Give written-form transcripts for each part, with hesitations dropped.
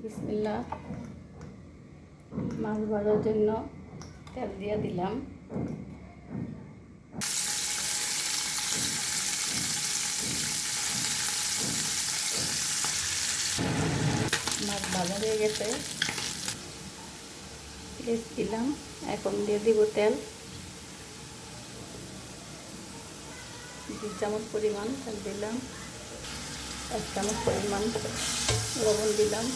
বিসমিল্লাহ। মাছ ভাজার জন্য তেল দিয়ে দিলাম। মাছ ভাজা হয়ে গেছে, পেঁয়াজ দিলাম। এখন দিয়ে দিব তেল, 2 চামচ পরিমাণ তেল দিলাম। 1 চামচ পরিমাণ লবণ দিলাম।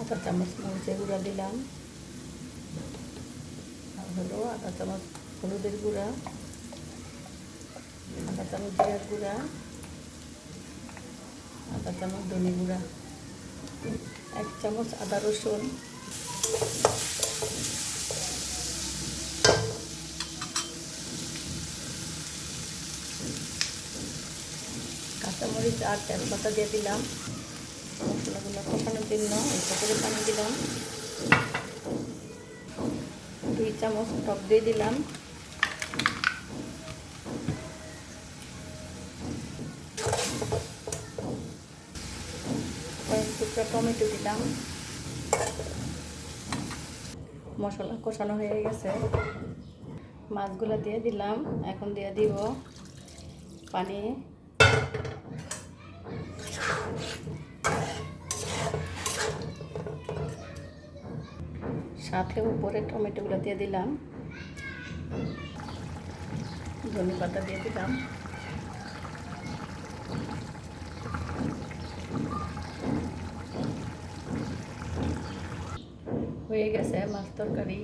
1/2 চামচ মরিচের গুঁড়া দিলাম। আর হলো 1/2 চামচ হলুদের গুঁড়া, 1/2 চামচ জিরার গুঁড়া, 1/2 চামচ ধনে গুঁড়া, 1 চামচ আদা রসুন, কাঁচামরিচ আর তেজপাতা দিয়ে দিলাম। মশলাগুলো কষানোর জন্য অল্প করে পানি দিলাম। 2 চামচ টক দিয়ে দিলাম। কয়েক টুকরা টমেটো দিলাম। মশলা কষানো হয়ে গেছে, মাছগুলো দিয়ে দিলাম। এখন দিয়ে দিব পানি। সাথে উপরে টমেটোগুলো দিয়ে দিলাম। ধনে পাতা দিয়ে দিলাম। হয়ে গেছে মাছ তরকারি।